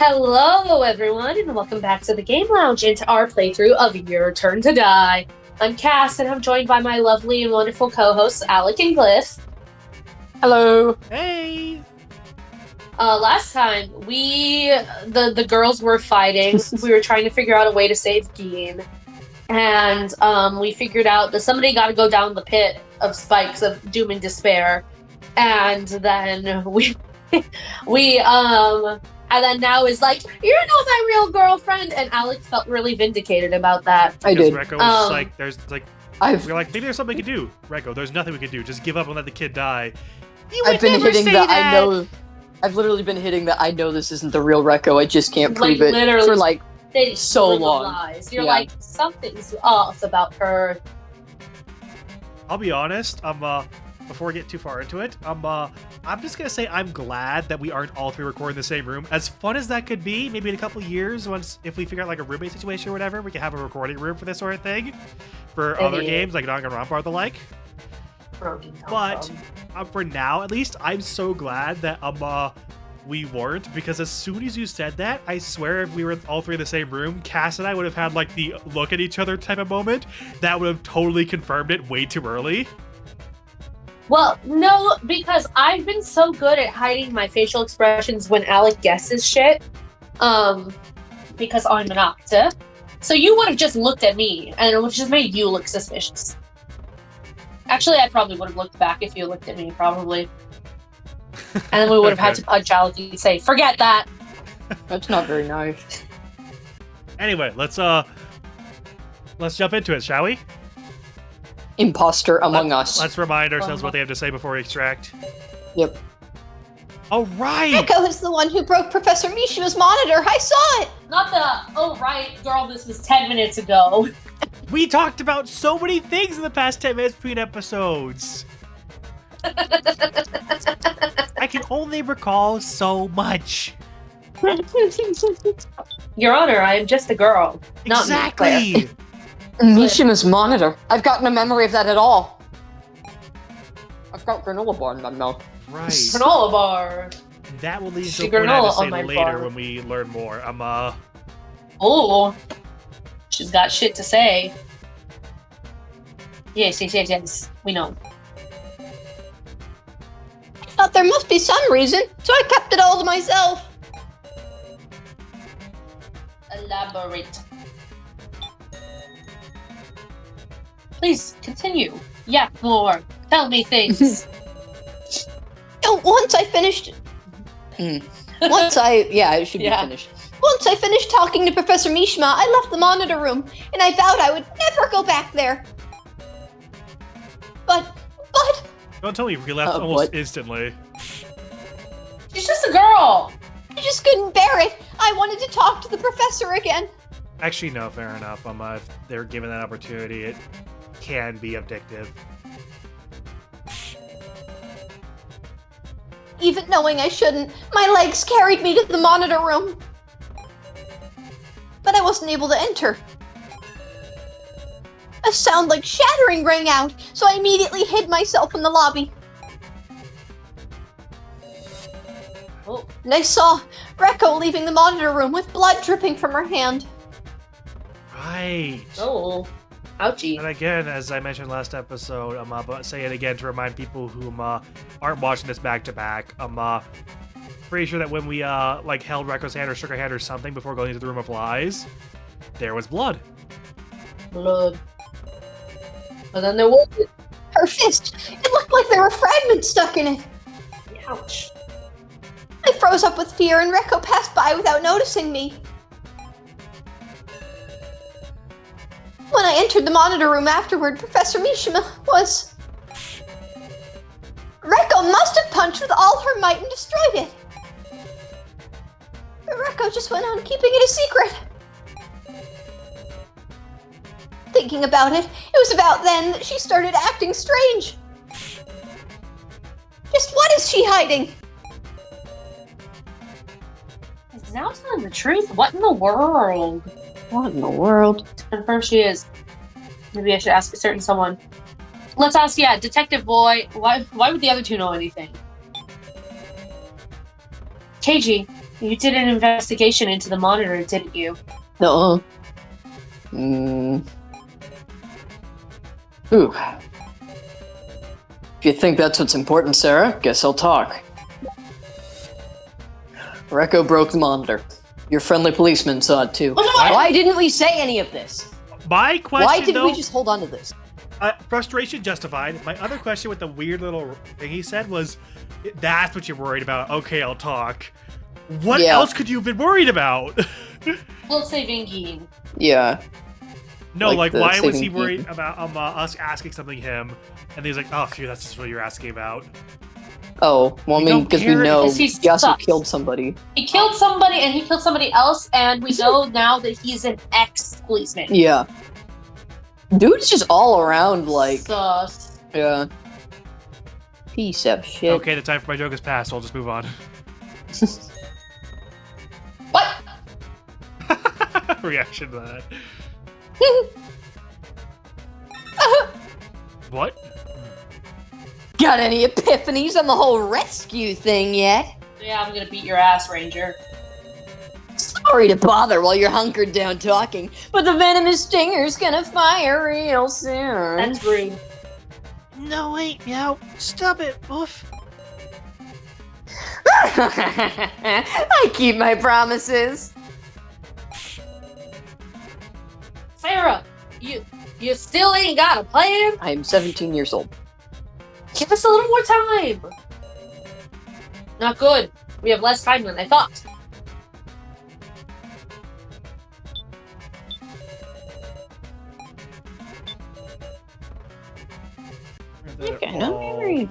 Hello, everyone, and welcome back to the Gayme Lounge and to our playthrough of Your Turn to Die. I'm Cass, and I'm joined by my lovely and wonderful co-hosts, ALEC and Glyph. Hello. Hey. Last time, the girls were fighting. We were trying to figure out a way to save Gayme. And we figured out that somebody got to go down the pit of spikes of doom and despair. And then and then now is like, you're not my real girlfriend, and Alex felt really vindicated about that. I did. Rekko was like, we're like, maybe there's something we can do. Rekko, there's nothing we can do. Just give up and let the kid die. I've been hitting that. I know. I've literally been hitting that. I know this isn't the real Rekko. I just can't prove it for so long. Lies. You're like, something's off about her. I'll be honest. Before we get too far into it, I'm just gonna say I'm glad that we aren't all three recording in the same room. As fun as that could be, maybe in a couple years, if we figure out like a roommate situation or whatever, we can have a recording room for this sort of thing. For other games like Danganronpa or the like. But for now, at least, I'm so glad that we weren't, because as soon as you said that, I swear if we were all three in the same room, Cass and I would have had like the look at each other type of moment that would have totally confirmed it way too early. Well, no, because I've been so good at hiding my facial expressions when Alec guesses shit, because I'm an actor. So you would have just looked at me, and it would have just made you look suspicious. Actually, I probably would have looked back if you looked at me, probably. And then we would have had to punch Alec and say, forget that! That's not very nice. Anyway, let's jump into it, shall we? Imposter among us. Let's remind ourselves what they have to say before we extract. Yep. Oh, right! Rekko is the one who broke Professor Mishima's monitor. I saw it! Not the, oh, right, girl, this was 10 minutes ago. We talked about so many things in the past 10 minutes between episodes. I can only recall so much. Your Honor, I am just a girl. Not Exactly! Mishima's monitor. I've gotten a memory of that at all. I've got granola bar in my mouth. Right. Granola bar. That will lead to a point I have to say later when we learn more. Oh. She's got shit to say. Yes. We know. I thought there must be some reason, so I kept it all to myself. Elaborate. Please, continue. Yeah, more. Tell me things. Once I finished... it should be finished. Once I finished talking to Professor Mishima, I left the monitor room, and I vowed I would never go back there. But... Don't tell me we left almost instantly. She's just a girl! I just couldn't bear it. I wanted to talk to the professor again. Actually, no, fair enough. If they're given that opportunity, it can be addictive. Even knowing I shouldn't, my legs carried me to the monitor room. But I wasn't able to enter. A sound like shattering rang out, so I immediately hid myself in the lobby. Oh. And I saw Rekko leaving the monitor room with blood dripping from her hand. Right. Oh. Ouchie. And again, as I mentioned last episode, I'm say it again to remind people who aren't watching this back to back. I'm pretty sure that when we held Rekko's hand or shook her hand or something before going into the room of lies, there was blood. Blood. But then there was her fist. It looked like there were fragments stuck in it. Ouch. I froze up with fear, and Rekko passed by without noticing me. When I entered the monitor room afterward, Professor Mishima was... Rekko must have punched with all her might and destroyed it. But Rekko just went on keeping it a secret. Thinking about it, it was about then that she started acting strange. Just what is she hiding? Is now telling the truth? What in the world? What in the world? Confirm she is. Maybe I should ask a certain someone. Let's ask, Detective Boy. Why would the other two know anything? Keiji, You did an investigation into the monitor, didn't you? No. Ooh. If you think that's what's important, Sarah, guess I'll talk. Recco broke the monitor. Your friendly policeman saw it too. Why didn't we say any of this? My question, Why didn't we just hold on to this? Frustration justified. My other question with the weird little thing he said was, that's what you're worried about. Okay, I'll talk. What else could you have been worried about? We'll say Vingine. Yeah. No, like why was he worried about us asking something him? And he's like, oh, phew, that's just what you're asking about. Oh, well, I mean, because we know he also killed somebody. He killed somebody, and he killed somebody else, and we know now that he's an ex-policeman. Yeah. Dude's just all around, like... Sus. Yeah. Piece of shit. Okay, the time for my joke has passed, so I'll just move on. What? Reaction to that. What? Got any epiphanies on the whole rescue thing yet? Yeah, I'm gonna beat your ass, Ranger. Sorry to bother while you're hunkered down talking, but the venomous stinger's gonna fire real soon. That's rude. No, wait, meow. Stop it, woof. I keep my promises. Sarah, you still ain't got a plan? I am 17 years old. Give us a little more time. Not good. We have less time than I thought. Okay, no memory.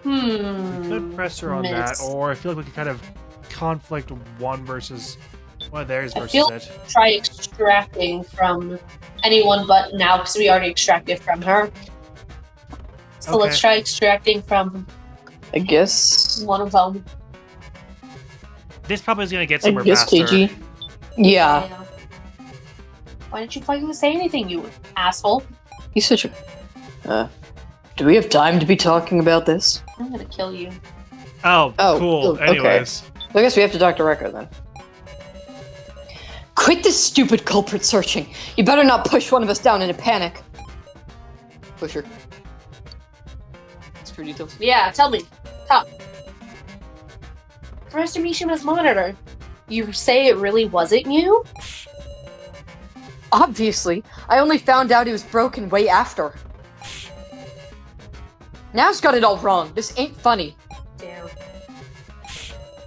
We could press her on that, or I feel like we could kind of conflict one versus one of theirs versus it. Try extracting from anyone but now, because we already extracted from her. So let's try extracting from, I guess, one of them. This probably is going to get somewhere faster. KG. Yeah. Why didn't you fucking say anything, you asshole? He's such a... do we have time to be talking about this? I'm gonna kill you. Oh, cool. Okay. Anyways. So I guess we have to talk to Recco then. Quit this stupid culprit searching. You better not push one of us down in a panic. Push her. For details. Yeah, tell me. Talk. Professor Mishima's monitor. You say it really wasn't you? Obviously. I only found out it was broken way after. Now's got it all wrong. This ain't funny. Damn.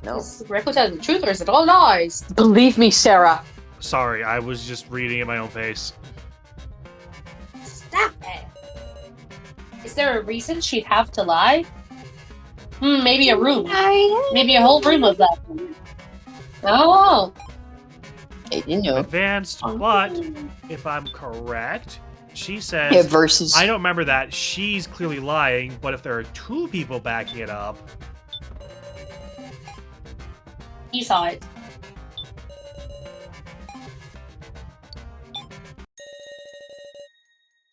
No. Is Recco telling the truth, or is it all lies? Believe me, Sarah. Sorry, I was just reading at my own pace. Stop it. Is there a reason she'd have to lie? Maybe a room. Maybe a whole room of that. Oh. I didn't know. Advanced, but if I'm correct, she says, versus. I don't remember that. She's clearly lying, but if there are two people backing it up... He saw it.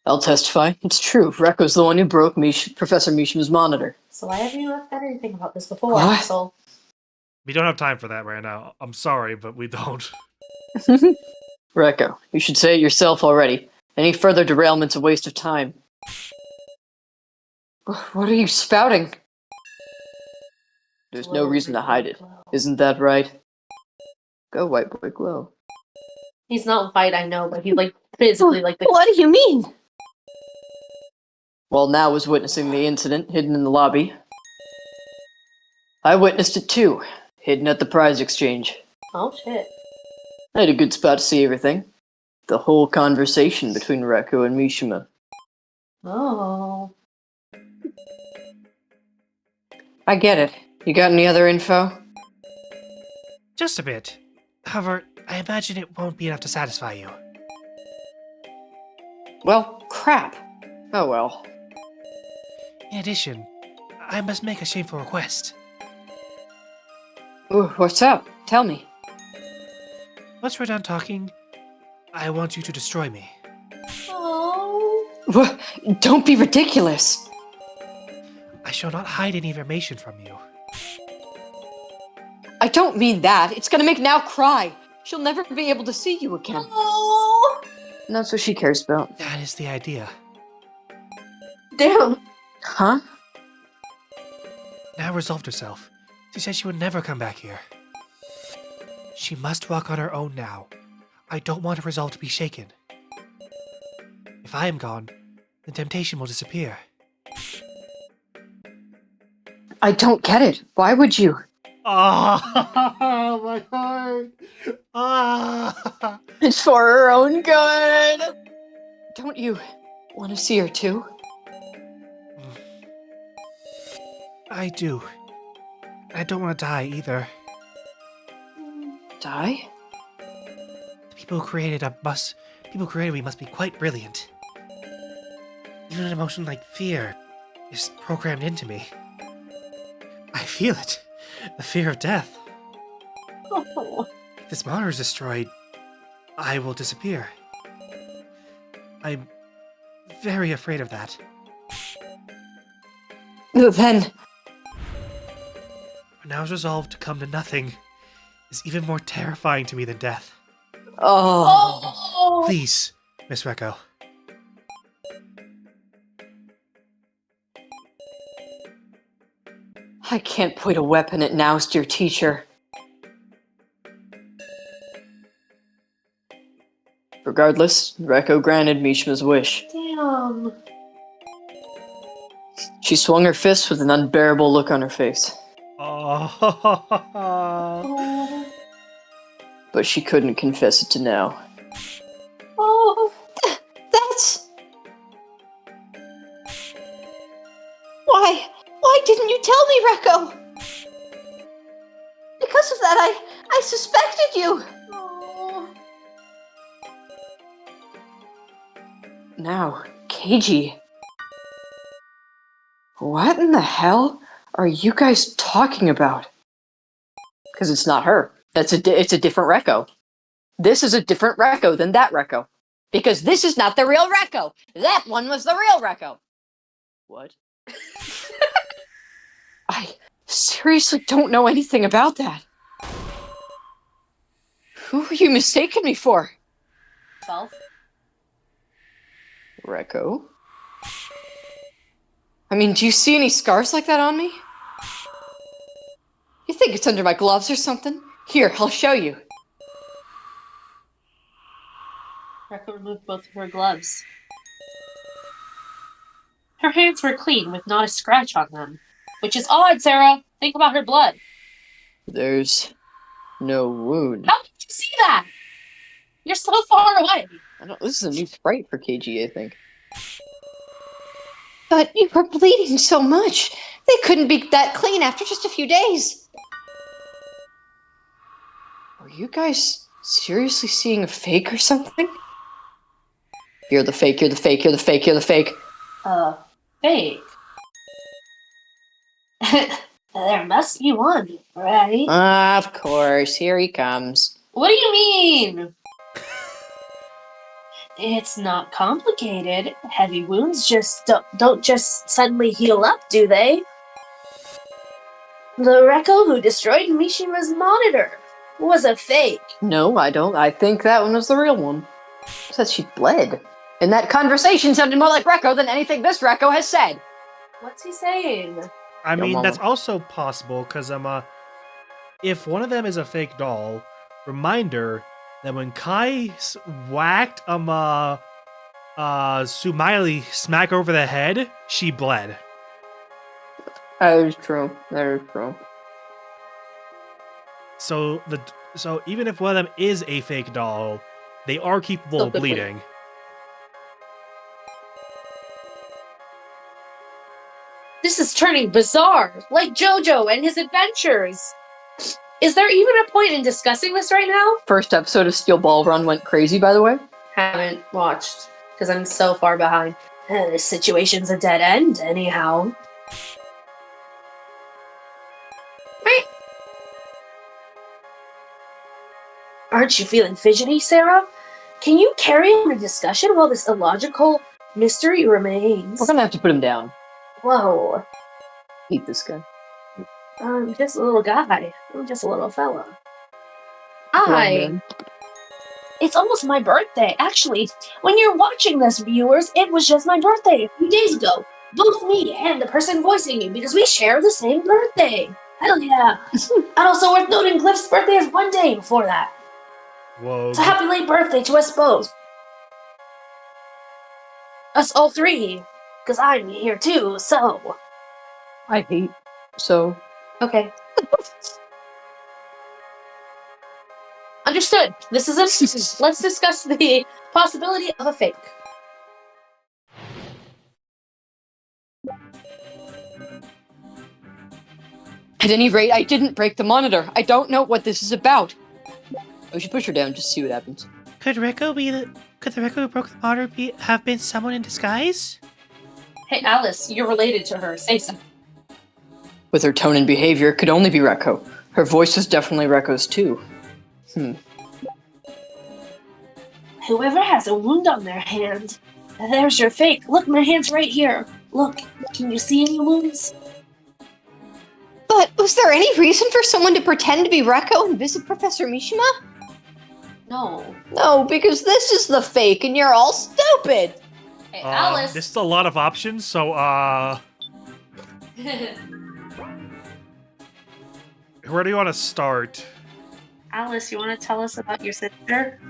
I'll testify. It's true. Recco's the one who broke Professor Mishima's monitor. So why haven't you not said anything about this before, asshole? We don't have time for that right now. I'm sorry, but we don't. Recco, you should say it yourself already. Any further derailment's a waste of time. What are you spouting? There's no reason to hide it. Isn't that right? Go, white boy, glow. He's not white, I know, but he's like physically like the... What do you mean? Well, now was witnessing the incident hidden in the lobby. I witnessed it too, hidden at the prize exchange. Oh shit. I had a good spot to see everything. The whole conversation between Recco and Mishima. Oh. I get it. You got any other info? Just a bit. However, I imagine it won't be enough to satisfy you. Well, crap. Oh well. In addition, I must make a shameful request. Ooh, what's up? Tell me. Once we're done talking, I want you to destroy me. Oh. Don't be ridiculous. I shall not hide any information from you. I don't mean that. It's gonna make Now cry. She'll never be able to see you again. Oh, And that's what she cares about. That is the idea. damn. Huh? Now resolved herself. She said she would never come back here. She must walk on her own now. I don't want her resolve to be shaken. If I am gone, the temptation will disappear. I don't get it. Why would you? Oh, my heart. Ah. It's for her own good. Don't you want to see her too? I do. I don't want to die either. Die? The people who created me must be quite brilliant. Even an emotion like fear is programmed into me. I feel it. The fear of death. Oh. If this monitor is destroyed, I will disappear. I'm very afraid of that. Then... Now's resolve to come to nothing is even more terrifying to me than death. Oh. Please, Miss Recco. I can't point a weapon at Now's dear teacher. Regardless, Recco granted Mishma's wish. Damn. She swung her fist with an unbearable look on her face. Oh. Oh. But she couldn't confess it to Now. Oh. That's... Why didn't you tell me, Recco? Because of that, I suspected you. Oh. Now, Keiji. What in the hell are you guys talking about? Because it's not her. It's a different Recco. This is a different Recco than that Recco. Because this is not the real Recco. That one was the real Recco. What? I seriously don't know anything about that. Who are you mistaking me for? Self. Recco? I mean, do you see any scars like that on me? You think it's under my gloves or something? Here, I'll show you. Recco removed both of her gloves. Her hands were clean, with not a scratch on them. Which is odd, Sarah. Think about her blood. There's no wound. How did you see that? You're so far away. This is a new sprite for KG, I think. But you were bleeding so much. They couldn't be that clean after just a few days. Are you guys seriously seeing a fake or something? You're the fake, you're the fake, you're the fake, you're the fake. Fake. There must be one, right? Of course, here he comes. What do you mean? It's not complicated. Heavy wounds just don't just suddenly heal up, do they? The Recco who destroyed Mishima's monitor was a fake. No, I don't. I think that one was the real one. Says she bled. And that conversation sounded more like Recco than anything this Recco has said. What's he saying? I mean, Mama. that's also possible, because, if one of them is a fake doll, reminder that when Kai whacked, Sumaili smack over the head, she bled. That is true. That is true. So even if one of them is a fake doll, they are capable of bleeding. This is turning bizarre, like JoJo and his adventures. Is there even a point in discussing this right now? First episode of Steel Ball Run went crazy, by the way. Haven't watched, because I'm so far behind. This situation's a dead end, anyhow. Right. Aren't you feeling fidgety, Sarah? Can you carry on a discussion while this illogical mystery remains? We're gonna have to put him down. Whoa. Hate this guy. I'm just a little guy. I'm just a little fella. Grown man. It's almost my birthday. Actually, when you're watching this, viewers, it was just my birthday a few days ago. Both me and the person voicing me, because we share the same birthday. Hell yeah. And also worth noting, Glyph's birthday is one day before that. Whoa. So happy late birthday to us both. Us all three. Because I'm here too, so. I hate. So. Okay. Understood. This is a. Let's discuss the possibility of a fake. At any rate, I didn't break the monitor. I don't know what this is about. We should push her down just to see what happens. Could the Rico who broke the monitor have been someone in disguise? Hey, Alice, you're related to her. Say something. With her tone and behavior, it could only be Rekko. Her voice is definitely Rekko's too. Whoever has a wound on their hand. There's your fake. Look, my hand's right here. Look, can you see any wounds? But was there any reason for someone to pretend to be Rekko and visit Professor Mishima? No. No, because this is the fake and you're all stupid. Hey, Alice. This is a lot of options, so, where do you want to start? Alice, you want to tell us about your sister?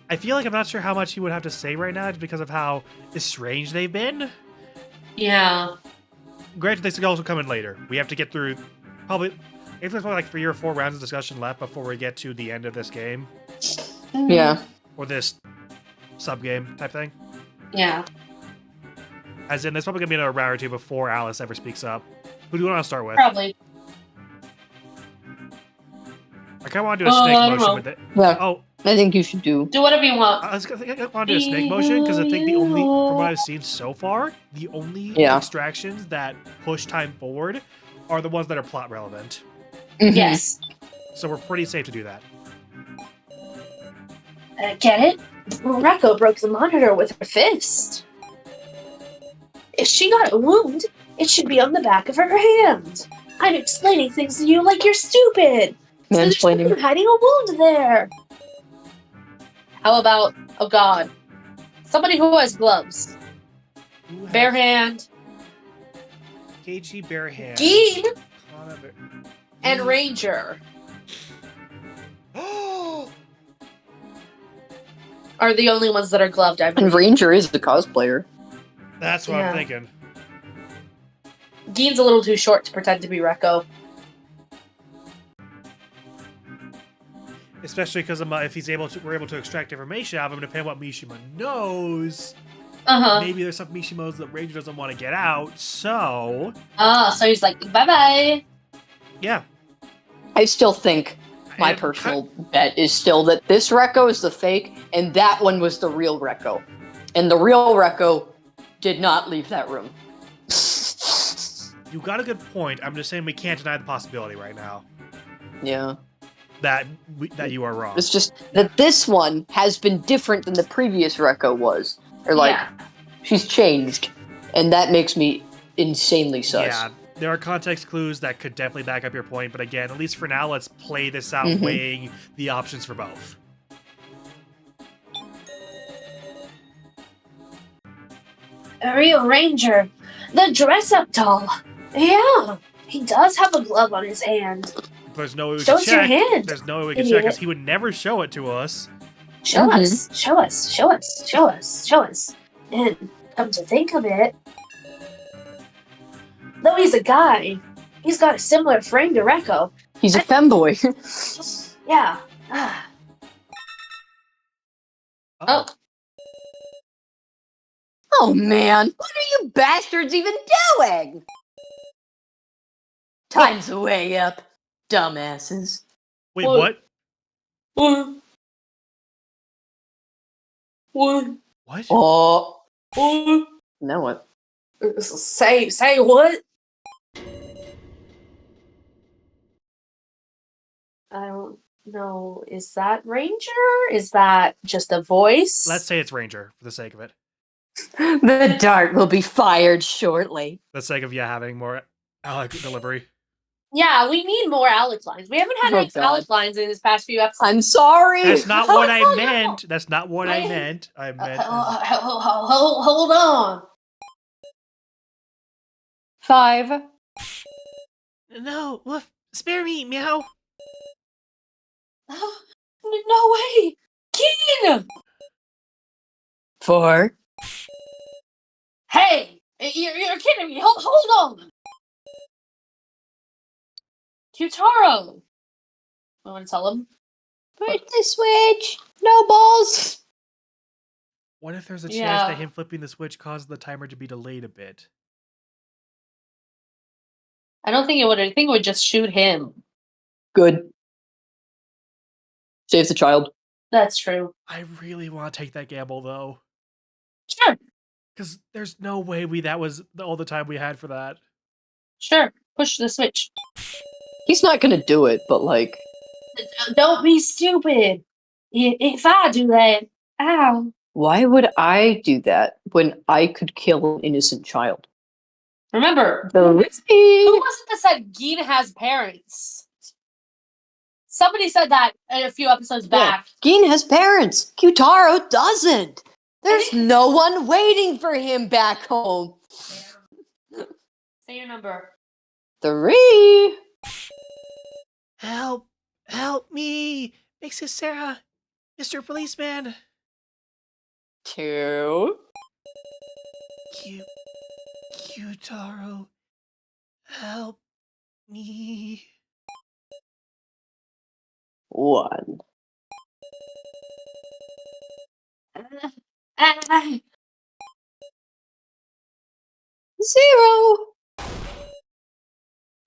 I feel like I'm not sure how much you would have to say right now just because of how estranged they've been. Yeah. Granted, they could also come in later. We have to get through probably like 3 or 4 rounds of discussion left before we get to the end of this game. Yeah. Or this sub-game type thing. Yeah. As in, there's probably going to be another round or two before Alice ever speaks up. Who do you want to start with? Probably. I kind of want to do a snake I don't motion know. with it. Yeah. Oh, I think you should do. Do whatever you want. I want to do a snake motion because I think from what I've seen so far, the only extractions that push time forward are the ones that are plot relevant. Mhm. Yes. So we're pretty safe to do that. Get it? Rekko broke the monitor with her fist. If she got a wound, it should be on the back of her hand. I'm explaining things to you like you're stupid. So there's Mansplaining. someone hiding a wound there. How about, oh god, somebody who has gloves. Who Bare has hand. KG bare hand. Gayme Kana Bear- and Ranger Oh! are the only ones that are gloved, I And believe. Ranger is the cosplayer. That's what Yeah. I'm thinking. Gayme's a little too short to pretend to be Rekko. Especially because if we're able to extract information out of him, depending on what Mishima knows, Uh-huh. maybe there's some Mishima knows that Ranger doesn't want to get out. So, So he's like, bye-bye. yeah. I still think my And personal bet is still that this Rekko is the fake, and that one was the real Rekko. And the real Rekko did not leave that room. You got a good point. I'm just saying we can't deny the possibility right now Yeah. that you are wrong. It's just that this one has been different than the previous Rekko was. Or like, Yeah. she's changed. And that makes me insanely sus. Yeah, there are context clues that could definitely back up your point, but again, at least for now, let's play this out, Mhm. weighing the options for both. A real Ranger. The dress-up doll. Yeah. He does have a glove on his hand. There's no way we Show can us your check. hand, There's no way we can idiot. check because he would never show it to us. Show Mhm. us. Show us. Show us. Show us. Show us. And come to think of it, though he's a guy, he's got a similar frame to Rekko. He's a femboy. Yeah. Ah. Oh. Oh man, what are you bastards even doing? Time's way up, dumbasses. Wait, What? what? What? What? Oh, What? now what? Say what? I don't know. Is that Ranger? Is that just a voice? Let's say it's Ranger for the sake of it. The dart will be fired shortly. For the sake of having more ALEC delivery. Yeah, we need more ALEC lines. We haven't had Oh, any God. ALEC lines in this past few episodes. I'm sorry. That's not what I Oh, no. meant. That's not what I meant. I meant. Hold on. 5, No, woof. Spare me, meow. No way! Keen! 4, Hey! You're kidding me! Hold on! Q-Taro! I want to tell him. Push the switch. No balls. What if there's a chance Yeah. that him flipping the switch caused the timer to be delayed a bit? I don't think it would. I think it would just shoot him. Good. Save the child. That's true. I really want to take that gamble though, Sure. because there's no way that was all the time we had for that. Sure. Push the switch. He's not gonna do it, but like, Don't be stupid. If I do that, ow. why would I do that when I could kill an innocent child? Remember, The who was it that said Gin has parents? Somebody said that a few episodes back. Gin has parents. Q-Taro doesn't. There's no one waiting for him back home. Say your number. 3. Help! Help me! Big Sis Sarah! Mr. Policeman! 2. Q-Taro. Help me. 1. Ah, 0.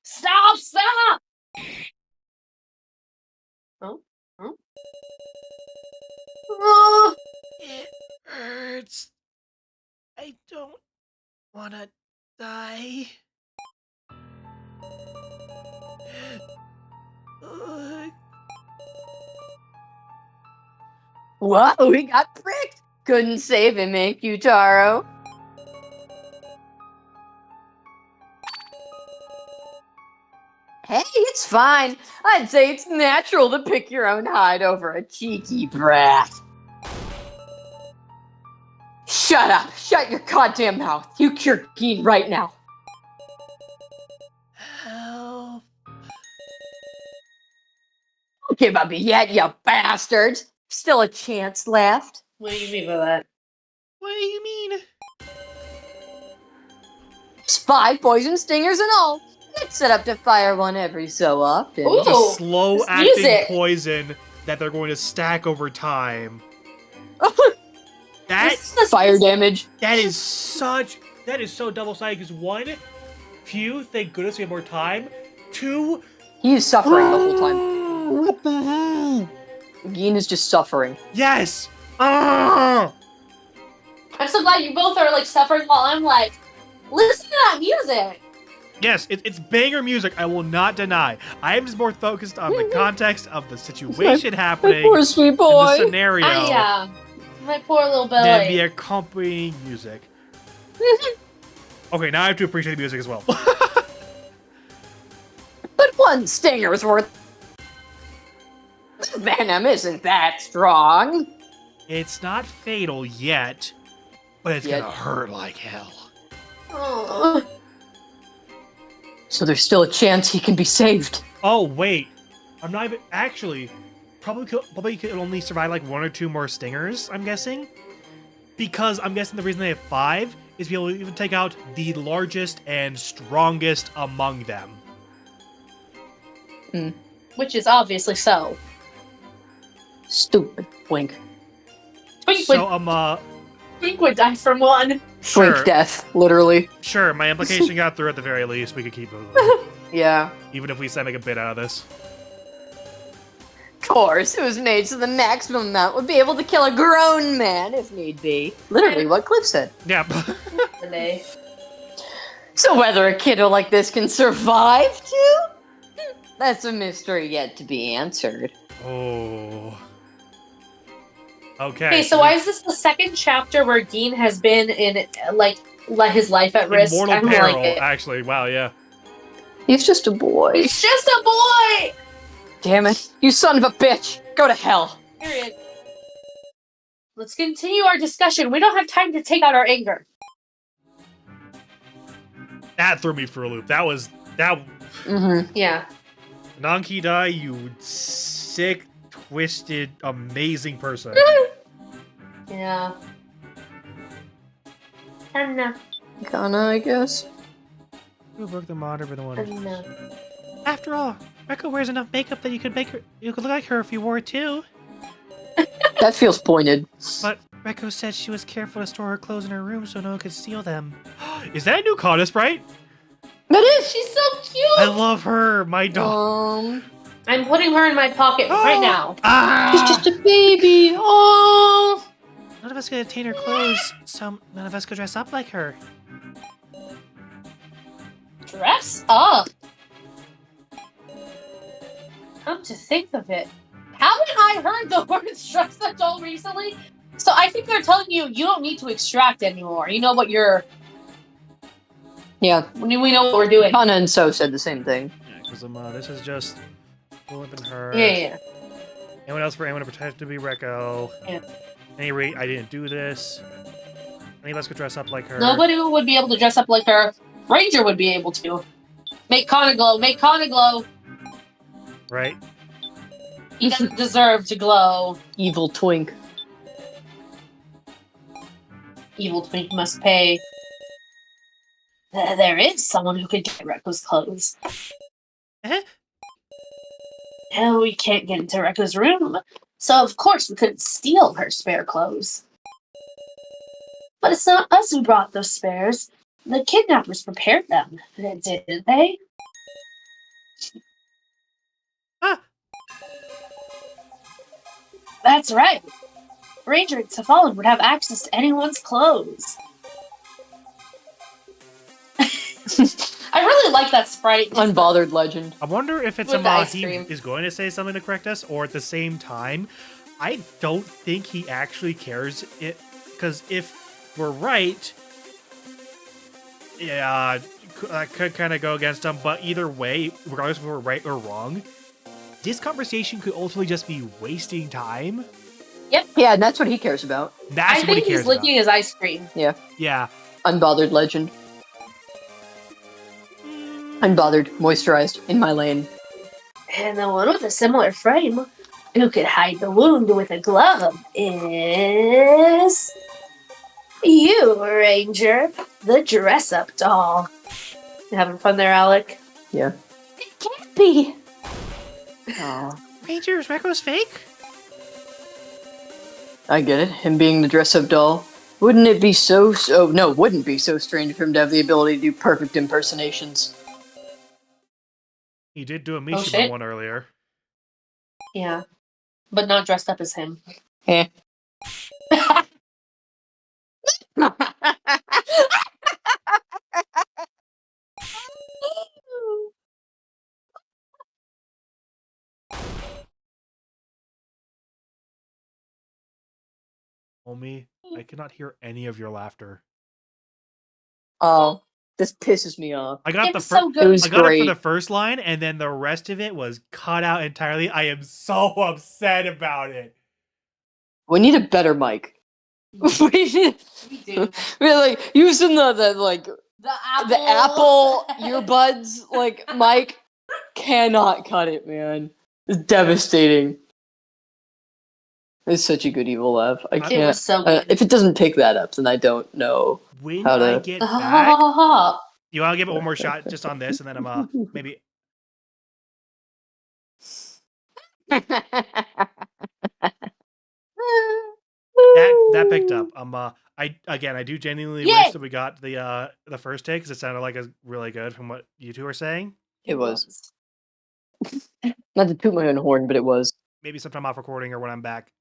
stop! Oh? Oh. It hurts. I don't want to die. Ugh. Whoa, he got pricked. Couldn't save him, eh, Q-Taro? Hey, it's fine. I'd say it's natural to pick your own hide over a cheeky brat. Shut up. Shut your goddamn mouth. You cure Gin right now. Help. Don't give up yet, you bastards. Still a chance left. What do you mean by that? What do you mean? It's 5 poison stingers in all. It's set up to fire one every so often. Ooh. It's a slow this acting music. poison that they're going to stack over time. That This is the Fire damage. that is so double-sided because 1, phew, thank goodness we have more time. 2, He is suffering the whole time. what the hell? Gin is just suffering. Yes! Ah! I'm so glad you both are like suffering while I'm like, listen to that music. Yes, it's banger music, I will not deny. I am just more focused on the context of the situation happening Poor sweet and boy. the scenario My poor little than the belly. accompanying music. Okay, now I have to appreciate the music as well. But 1 stinger's worth. The venom isn't that strong. It's not fatal yet, but it's Yet. gonna hurt like hell. Oh. So there's still a chance he can be saved. Oh wait, I'm not even actually. Probably could only survive like 1 or 2 more stingers. I'm guessing, because I'm guessing the reason they have 5 is to be able to even take out the largest and strongest among them. Which is obviously so. Stupid. Wink. Twink So would die from 1. sure, Wink death, literally. sure. My implication got through at the very least. We could keep moving, Yeah. even if we say make a bit out of this. Of course, it was made so the maximum amount would be able to kill a grown man if need be. Literally what Glyph said. Yeah. Today. So whether a kiddo like this can survive too? That's a mystery yet to be answered. Oh. Okay. Okay, so why is this the second chapter where Gin has been in like let his life at in risk? mortal I don't peril? like it. Actually, wow, yeah. He's just a boy. He's just a boy! Damn it. You son of a bitch. Go to hell. Period. Let's continue our discussion. We don't have time to take out our anger. That threw me for a loop. That Mm-hmm. Yeah. Nanki Dai, you sick, twisted, amazing person. Yeah. Anna. Kinda, I guess. Who broke the monitor for the one? Anna. After all, Rekko wears enough makeup that you could look like her if you wore it too. That feels pointed. But Rekko said she was careful to store her clothes in her room so no one could steal them. Is that a new Kana sprite? That is. She's so cute! I love her, my dog. I'm putting her in my pocket right now. She's just a baby. Oh. None of us could attain her clothes, so none of us could dress up like her. Dress up? Come to think of it, haven't I heard the word dress up all recently? So I think they're telling you don't need to extract anymore. You know what you're... Yeah. We know what we're doing. Kana and So said the same thing. Yeah, because this is just flipping her. Yeah. Anyone else for anyone to pretend to be Rekko? Yeah. At any rate, I didn't do this. Any of us could dress up like her. Nobody would be able to dress up like her. Ranger would be able to. Make Kana glow. Make Kana glow. Right? He doesn't deserve to glow. Evil twink. Evil twink must pay. There is someone who could get Rekko's clothes. Eh? No, we can't get into Rekko's room, so of course we couldn't steal her spare clothes. But it's not us who brought those spares. The kidnappers prepared them, didn't they? Ah. That's right. Ranger and Safalin would have access to anyone's clothes. I really like that sprite. Unbothered legend. I wonder if it's With the ice he cream. is going to say something to correct us, or at the same time, I don't think he actually cares. Because if we're right, yeah, I could kind of go against him. But either way, regardless if we're right or wrong, this conversation could ultimately just be wasting time. Yeah, and that's what he cares about. That's I what he think cares he's licking his ice cream. about. Yeah. Unbothered legend. Unbothered, moisturized, in my lane. And the one with a similar frame, who could hide the wound with a glove, is you, Ranger, the dress-up doll. You having fun there, Alec? Yeah. It can't be. Oh. Ranger, is Rekko's fake? I get it. Him being the dress-up doll. Wouldn't it be wouldn't be so strange for him to have the ability to do perfect impersonations. He did do a Oh, Mishima shit. one earlier. Yeah. But not dressed up as him. Eh. Homie, I cannot hear any of your laughter. Oh, this pisses me off. I got It the was so It good. was I got it great. for the first line, and then the rest of it was cut out entirely. I am so upset about it. We need a better mic. we need, We do. we're like using the The apple. the Apple earbuds mic cannot cut it, man. It's devastating. It's such a good evil laugh. I It can't. was so good. If it doesn't pick that up, then I don't know. When How I to- get Ha, ha, back, ha, ha. you want to give it one more shot just on this, and then I'm maybe. That picked up. I do genuinely Yay! wish that we got the first take because it sounded like it's really good from what you two were saying. It was. Not to toot my own horn, but it was. Maybe sometime off recording or when I'm back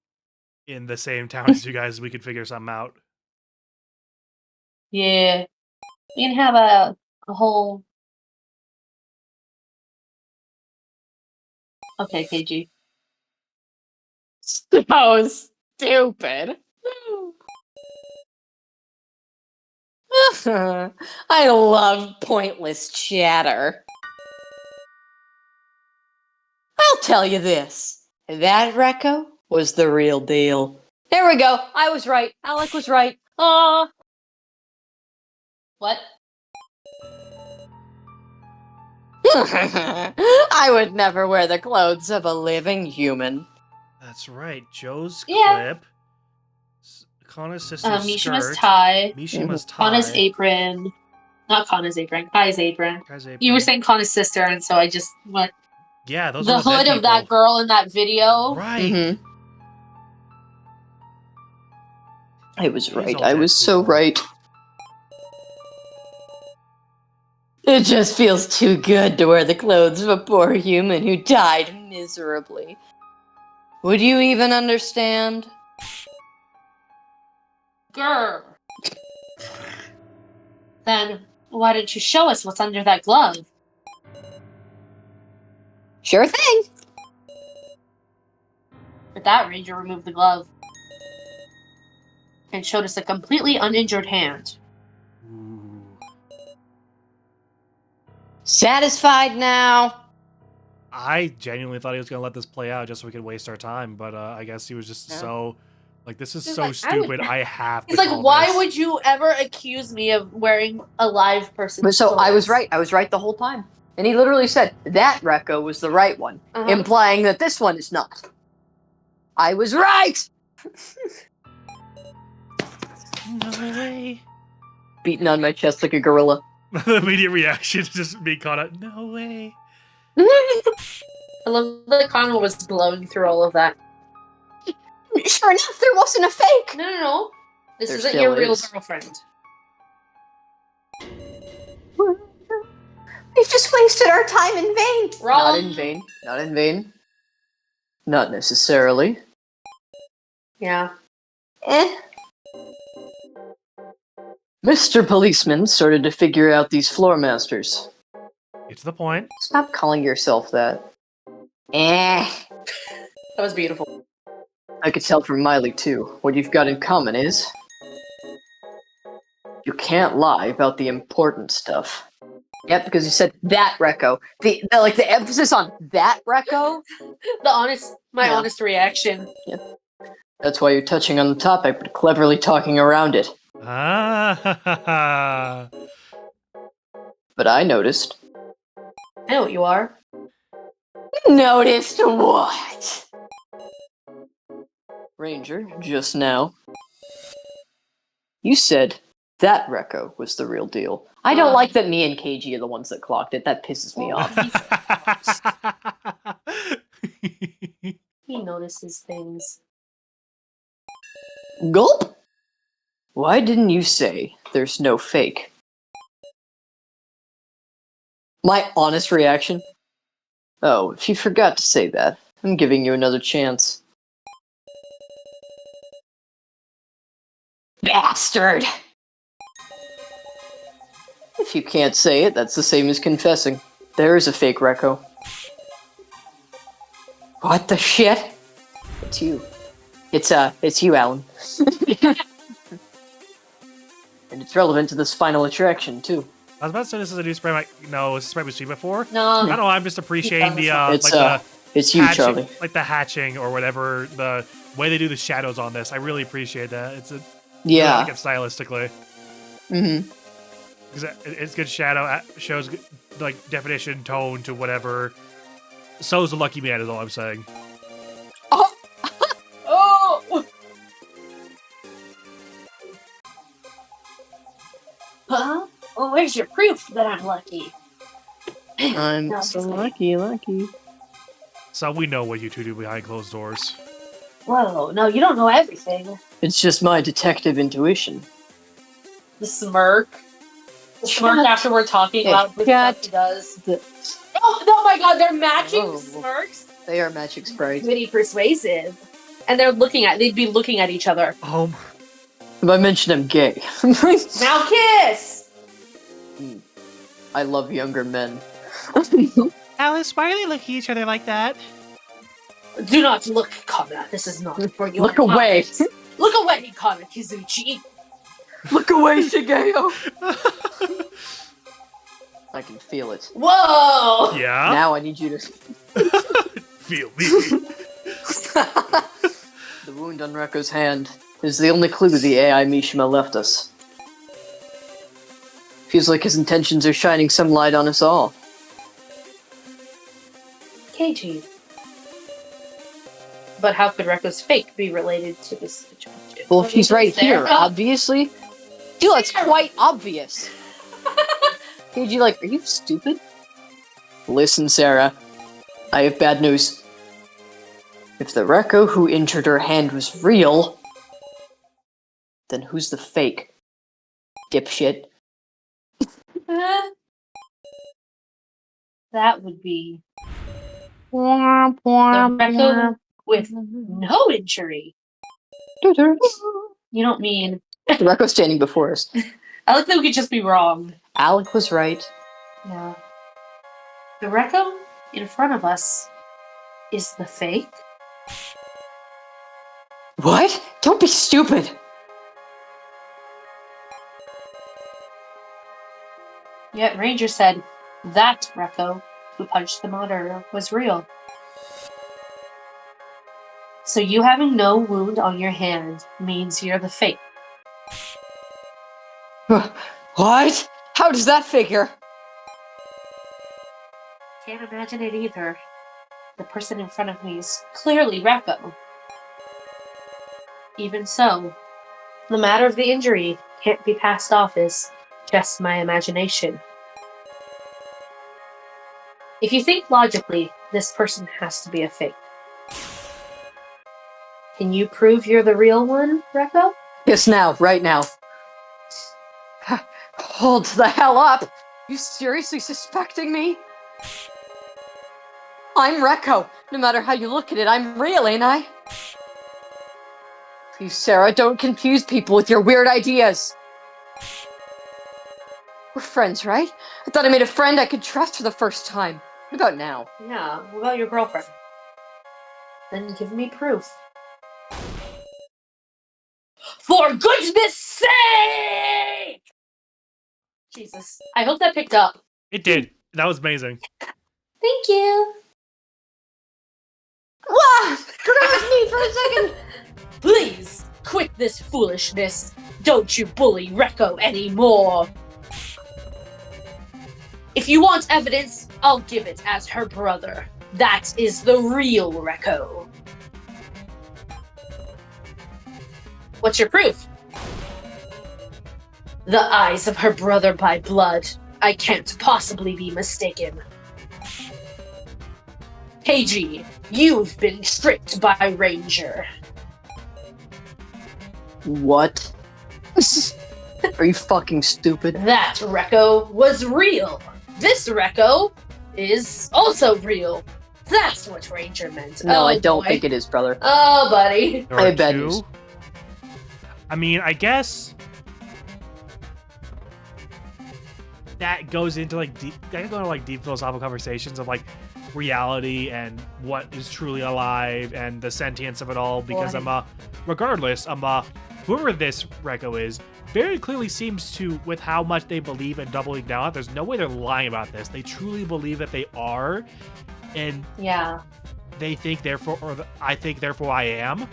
in the same town as you guys, we could figure something out. Yeah. We can have a whole... Okay, KG. So stupid. I love pointless chatter. I'll tell you this. That Recco was the real deal. There we go. I was right. Alec was right. Aw. What? I would never wear the clothes of a living human. That's right. Joe's Yeah. clip. Kanna's sister's Mishima's skirt. tie. Mishima's tie. Kanna's apron. Not Kanna's apron. Kai's apron. Kai's apron. You were saying Kanna's sister, and so I just went. Yeah, those The are all dead hood of that people. girl in that video. Right. Mhm. I was These right. all I dead was so people. right. It just feels too good to wear the clothes of a poor human who died miserably. Would you even understand? Grr. Then why didn't you show us what's under that glove? Sure thing. With that, Ranger removed the glove and showed us a completely uninjured hand. Ooh. Satisfied now? I genuinely thought he was going to let this play out just so we could waste our time, but I guess he was just Yeah. so... Like, this is He's so like, stupid, I have to He's like, call why this. would you ever accuse me of wearing a live person's But so I was clothes? right. I was right the whole time. And he literally said that Recco was the right one, Uh-huh. implying that this one is not. I was right! No way. Beating on my chest like a gorilla. The immediate reaction to just being caught out. No way. I love that Connor was blowing through all of that. Sure enough, there wasn't a fake! No. This There isn't still your real is. girlfriend. We've just wasted our time in vain. Wrong. Not in vain. Not in vain. Not necessarily. Yeah. Mr. Policeman started to figure out these floor masters. Get to the point. Stop calling yourself that. That was beautiful. I could tell from Miley, too. What you've got in common is... you can't lie about the important stuff. Yep, because you said that Recco. The emphasis on that Recco. My Yeah. honest reaction. That's why you're touching on the topic, but cleverly talking around it. Ah. But I noticed. I know what you are. Noticed what? Ranger, just now. You said that Recco was the real deal. I don't like that me and KG are the ones that clocked it. That pisses me off. He notices things. Gulp! Why didn't you say there's no fake? My honest reaction? Oh, if you forgot to say that, I'm giving you another chance. Bastard! If you can't say it, that's the same as confessing. There is a fake Recco. What the shit? It's you. It's you, Alan. And it's relevant to this final attraction, too. I was about to say this is a new spray. No, this is a spray we've seen before. No. I don't know. I'm just appreciating the It's you, hatching, Charlie. like the hatching or whatever, the way they do the shadows on this. I really appreciate that. It's a Yeah. really like it stylistically. Mm-hmm. Because it's good shadow, shows good, like definition, tone to whatever. So's a lucky man is all I'm saying. Oh! Huh? Well, where's your proof that I'm lucky? I'm No, so just lucky. So we know what you two do behind closed doors. Whoa, no, you don't know everything. It's just my detective intuition. The smirk. The smirk after we're talking about the stuff he does. Oh my god, they're matching Oh. smirks? They are matching sprites. Pretty persuasive. And they'd be looking at each other. If I mention I'm gay, Now kiss! I love younger men. Alice, why are they looking at each other like that? Do not look, Kana. This is not for you. Look away. Look away, Kana Kizuchi. Look away, Shigeo! I can feel it. Whoa! Yeah? Now I need you to... Feel me. The wound on Rekko's hand is the only clue the AI Mishima left us. Feels like his intentions are shining some light on us all. KG. But how could Rekko's fake be related to this situation? Well, if he's right here, Sarah. obviously. I feel it's quite obvious. KG, like, are you stupid? Listen, Sarah. I have bad news. If the Rekko who injured her hand was real, then who's the fake? Dipshit. That would be the Rekko with no injury. The You don't mean... Rekko standing before us. I like that we could just be wrong. ALEC was right. Yeah. The Rekko in front of us is the fake. What? Don't be stupid! Yet Ranger said that Rekko who punched the monitor was real. So you having no wound on your hand means you're the fake. What? How does that figure? Can't imagine it either. The person in front of me is clearly Rekko. Even so, the matter of the injury can't be passed off as just my imagination. If you think logically, this person has to be a fake. Can you prove you're the real one, Rekko? Yes, now, right now. Hold the hell up! You seriously suspecting me? I'm Rekko. No matter how you look at it, I'm real, ain't I? Please, Sarah, don't confuse people with your weird ideas. We're friends, right? I thought I made a friend I could trust for the first time. What about now? Yeah, what about your girlfriend? Then give me proof. For goodness sake! Jesus. I hope that picked up. It did. That was amazing. Thank you. Wah! Forgot it was me for a second! Please, quit this foolishness. Don't you bully Rekko anymore. If you want evidence, I'll give it as her brother. That is the real Rekko. What's your proof? The eyes of her brother by blood. I can't possibly be mistaken. KG, you've been tricked by Ranger. What? Are you fucking stupid? That Rekko was real. This Rekko is also real. That's what Ranger meant. No, oh, I don't boy. think it is, brother. Oh, buddy. There I are have bad two. news. I mean, I guess that goes into like deep. I can go into like deep philosophical conversations of like reality and what is truly alive and the sentience of it all. Because Boy. regardless, whoever this Rekko is, very clearly seems to, with how much they believe and doubling down. There's no way they're lying about this. They truly believe that they are, and Yeah. they think therefore, I think therefore I am.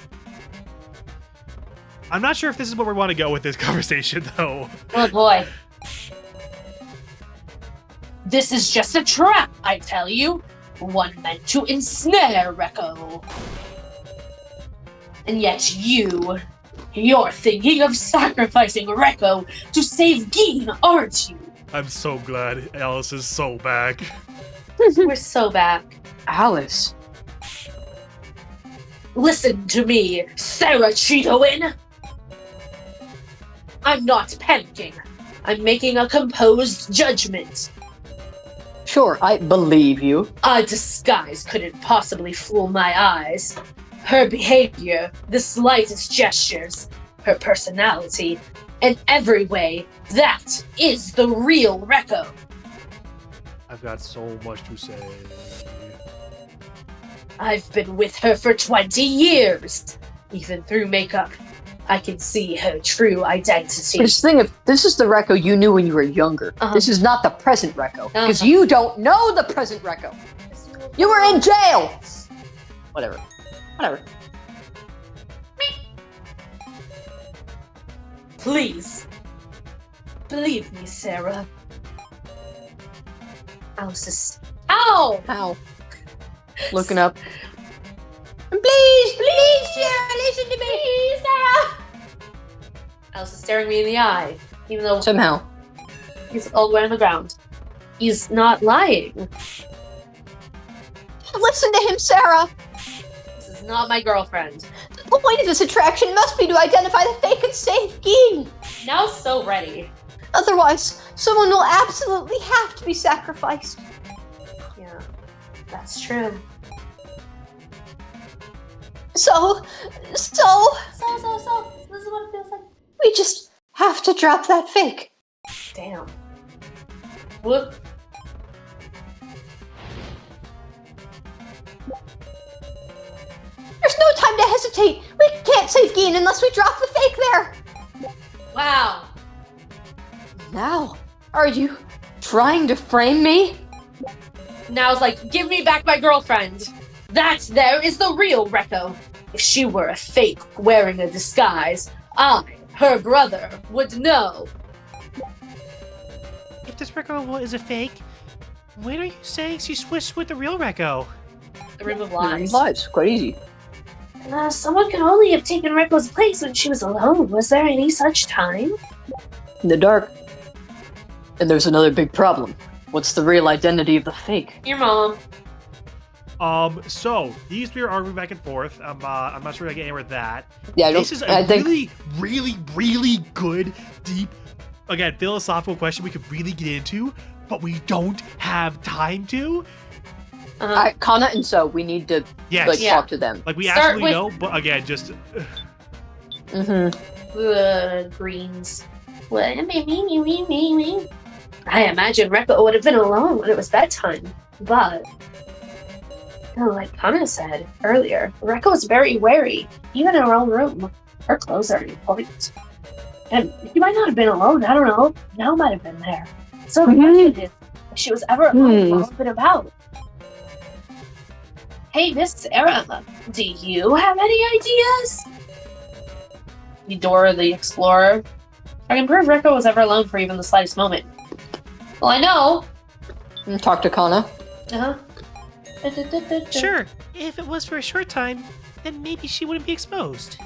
I'm not sure if this is where we want to go with this conversation, though. Oh, boy. This is just a trap, I tell you. One meant to ensnare Rekko. And yet you're thinking of sacrificing Rekko to save Gayme, aren't you? I'm so glad Alice is so back. We're so back. Alice. Listen to me, Sarah Cheetowin. I'm not panicking. I'm making a composed judgment. Sure, I believe you. A disguise couldn't possibly fool my eyes. Her behavior, the slightest gestures, her personality, in every way, that is the real Rekko. I've got so much to say. I've been with her for 20 years. Even through makeup, I can see her true identity. But this thing, if this is the Rekko you knew when you were younger, Uh-huh. this is not the present Rekko. Because Uh-huh. you don't know the present Rekko. You were in jail! Whatever. Whatever. Please. Believe me, Sarah. Alice. Ow! Ow. Looking up. Please, Sarah, listen to me. Please, Sarah! Alice is staring me in the eye, even though Somehow. he's all the way on the ground. He's not lying. Listen to him, Sarah. This is not my girlfriend. The point of this attraction must be to identify the fake and save Geen. Now so ready. Otherwise, someone will absolutely have to be sacrificed. Yeah, that's true. So, This is what it feels like. we just have to drop that fake. Damn. Whoop. There's no time to hesitate. We can't save Geen unless we drop the fake there. Wow. Now, are you trying to frame me? Now it's like, give me back my girlfriend. That there is the real Rekko. If she were a fake wearing a disguise, I, her brother, would know. If this Rekko is a fake, when are you saying she switched with the real Rekko? The Room of Lies. Lies, quite easy. Someone could only have taken Rekko's place when she was alone. Was there any such time? In the dark. And there's another big problem. What's the real identity of the fake? Your mom. So these three are arguing back and forth. I'm not sure I get anywhere with that. Yeah, This is a really good, deep, again, philosophical question we could really get into, but we don't have time to. Kana and So, we need to Yes. talk to them. Like we Start absolutely with- know, but again, just Greens. What? I imagine Rekko would have been alone when it was bedtime, but like Kana said earlier, Rekko was very wary, even in her own room. Her clothes are important. And she might not have been alone, I don't know. Now might have been there. So the question is, if she was ever alone, what would have been about? Hey, Miss Sarah, do you have any ideas? Eudora the Explorer. I can prove Rekko was ever alone for even the slightest moment. Well, I know. Talk to Kana. Uh-huh. sure. If it was for a short time, then maybe she wouldn't be exposed.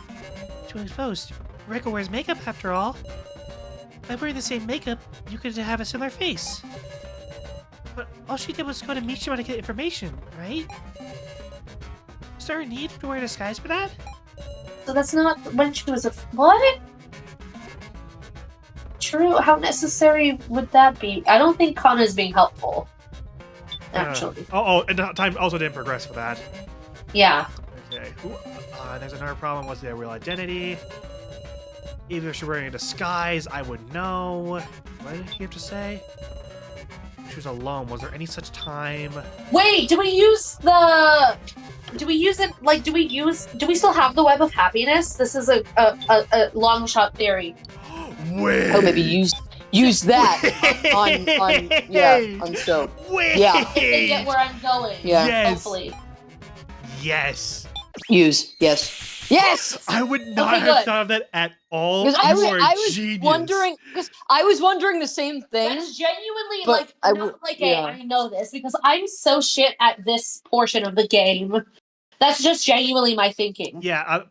She was exposed. Rekko wears makeup after all. By wearing the same makeup, you could have a similar face. But all she did was go to Mishima to get information, right? Is there a need to wear a disguise for that? So that's not when she was a... What? True, how necessary would that be? I don't think Kana is being helpful. Actually. And time also didn't progress for that. Yeah. Okay. There's another problem. What's their real identity? Either she's wearing a disguise, I would know. What did you have to say? She was alone. Was there any such time? Wait, do we use the... Do we use it, like, do we still have the Web of Happiness? This is a long shot theory. Wait. Oh, maybe use that on So. Wait. Yeah. If they get where I'm going. Yeah. Yes. Hopefully. Yes. Yes. I would not Okay, have good. thought of that at all. Because You are a genius. I was wondering the same thing. That's genuinely But like I not w- like yeah. I know this because I'm so shit at this portion of the game. That's just genuinely my thinking. Yeah,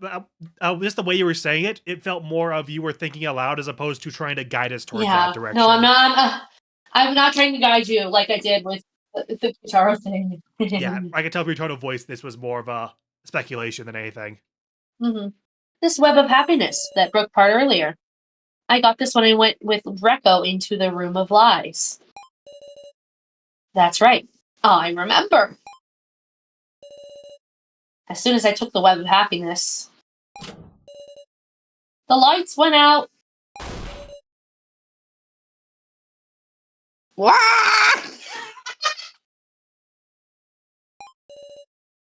just the way you were saying it, it felt more of you were thinking aloud as opposed to trying to guide us towards that direction. No, I'm not. I'm not trying to guide you like I did with the guitar thing. Yeah, I could tell from your tone of voice this was more of a speculation than anything. Mm-hmm. This Web of Happiness that broke apart earlier. I got this when I went with Rekko into the Room of Lies. That's right. I remember. As soon as I took the Web of Happiness, the lights went out.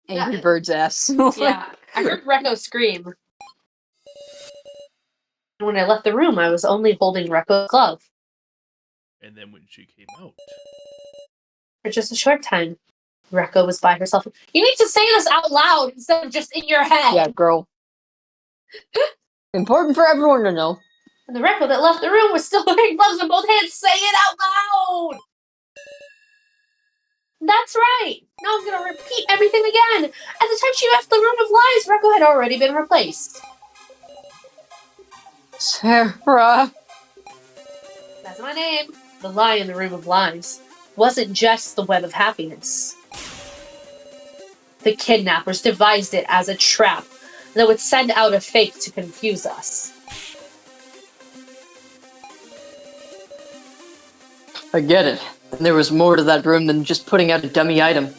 Angry Bird's ass. Yeah, I heard Rekko scream. And when I left the room, I was only holding Rekko's glove And then when she came out, for just a short time. Rekko was by herself. You need to say this out loud instead of just in your head. Yeah, girl. Important for everyone to know. And the Rekko that left the room was still wearing gloves in both hands. Say it out loud! That's right. Now I'm going to repeat everything again. At the time she left the room of lies, Rekko had already been replaced. Sarah. That's my name. The lie in the room of lies wasn't just the web of happiness. The kidnappers devised it as a trap that would send out a fake to confuse us. I get it. And there was more to that room than just putting out a dummy item.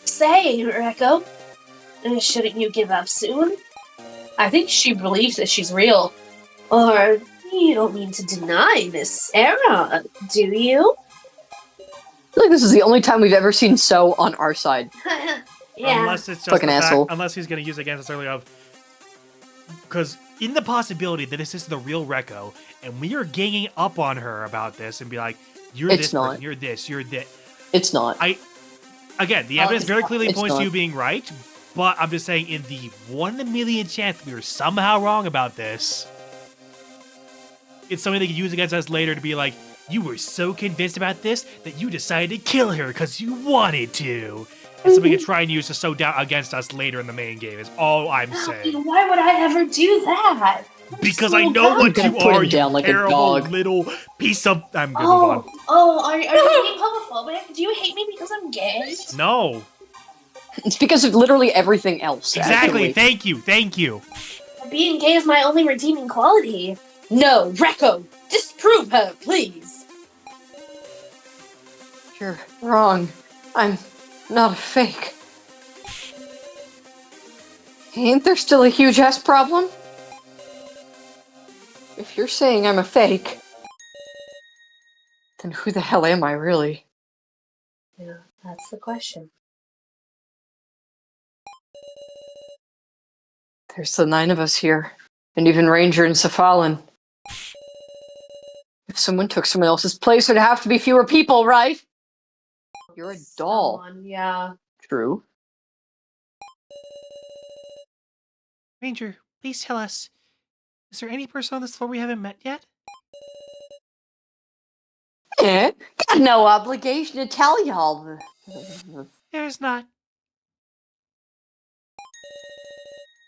Say, Rekko, shouldn't you give up soon? I think she believes that she's real. Or you don't mean to deny Miss Sarah, do you? I feel like this is the only time we've ever seen So on our side. Yeah. Unless it's just Fucking the fact, asshole. unless he's going to use it against us early of. Because in the possibility that this is the real Rekko, and we are ganging up on her about this and be like, you're It's this not. person, you're this, you're that. It's not. Again, the Oh, evidence it's very not. clearly It's points to not. you being right, but I'm just saying in the 1 in a million chance we are somehow wrong about this, it's something they could use against us later to be like, you were so convinced about this that you decided to kill her because you wanted to. And something to try and use to sow down against us later in the main game is all I'm saying. Why would I ever do that? Because I know what gonna you put are, him down you like a terrible dog. little piece of... I'm gonna move on. Are you being homophobic? Do you hate me because I'm gay? No. It's because of literally everything else. Exactly. Actually. Thank you. Being gay is my only redeeming quality. No, Rekko, disprove her, please. You're wrong. I'm not a fake. Ain't there still a huge ass problem? If you're saying I'm a fake, then who the hell am I really? Yeah, that's the question. There's the 9 of us here, and even Ranger and Cephalin. If someone took someone else's place, there'd have to be fewer people, right? You're a doll. Yeah. True. Ranger, please tell us, is there any person on this floor we haven't met yet? Eh? Got no obligation to tell y'all. There's not.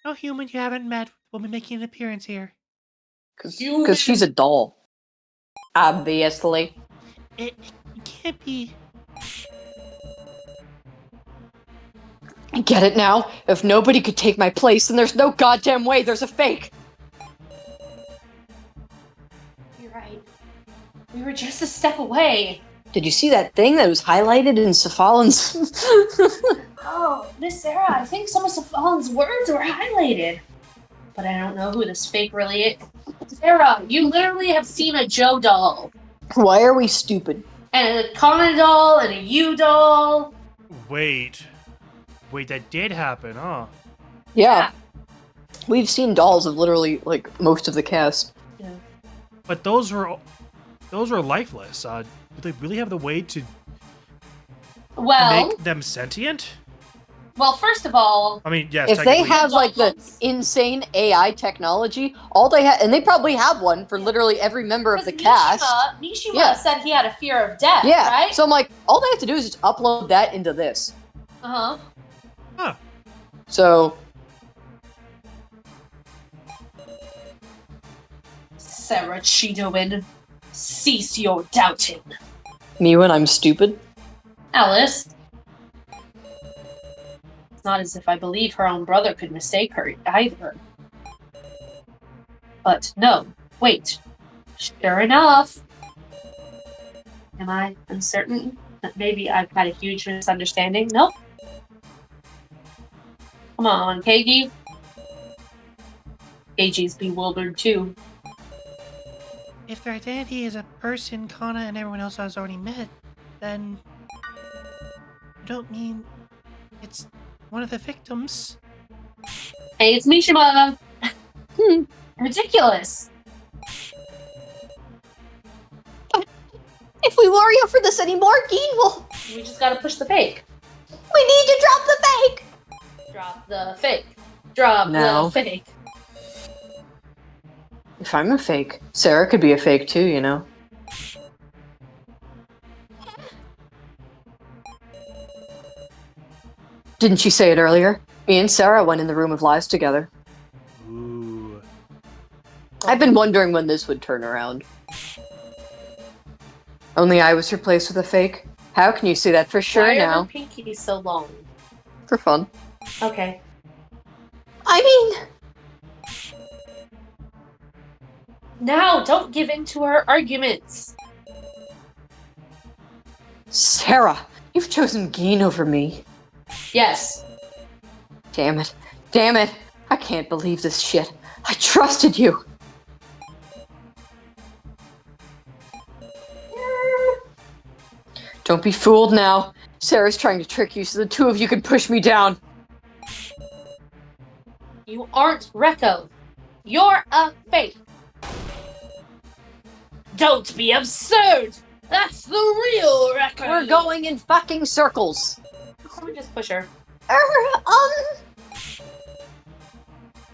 No human you haven't met will be making an appearance here. Because she's a doll. Obviously. It can't be. I get it now. If nobody could take my place, then there's no goddamn way there's a fake. You're right. We were just a step away. Did you see that thing that was highlighted in Cephalin's? Oh, Miss Sarah, I think some of Cephalin's words were highlighted. But I don't know who this fake really is. Sarah, you literally have seen a Joe doll. Why are we stupid? And a Kana doll, and a U doll. Wait, that did happen, huh? Yeah. We've seen dolls of literally, like, most of the cast. Yeah. But those were lifeless. Do they really have the way to Well, make them sentient? first of all, I mean, yes. If they technically- have, like, the insane AI technology, all they have, and they probably have one for literally every member of the cast. Mishima Yeah. said he had a fear of death, Yeah. right? So I'm like, all they have to do is just upload that into this. Uh-huh. Huh. So, Sarah Chidoin, cease your doubting. me when I'm stupid? Alice. It's not as if I believe her own brother could mistake her either. But no, wait. Sure enough. Am I uncertain that maybe I've had a huge misunderstanding? Nope. Come on, Keiji. Keiji's bewildered too. If their identity is a person Kana and everyone else has already met, then I don't mean it's one of the victims. Hey, it's Mishima! Ridiculous! If we worry over this anymore, Geen will... We just gotta push the fake. We need to drop the fake! Drop the fake. Drop No. the fake. If I'm a fake, Sarah could be a fake too, you know? Didn't she say it earlier? Me and Sarah went in the room of lies together. Ooh. I've been wondering when this would turn around. Only I was replaced with a fake? How can you say that for sure Why are now? her pinkies so long? For fun. Okay. I mean... Now, don't give in to her arguments. Sarah, you've chosen Geen over me. Yes. Damn it. Damn it. I can't believe this shit. I trusted you. Don't be fooled now. Sarah's trying to trick you so the two of you can push me down. You aren't Rekko. You're a fake. Don't be absurd. That's the real Rekko. We're going in fucking circles. Let me just push her.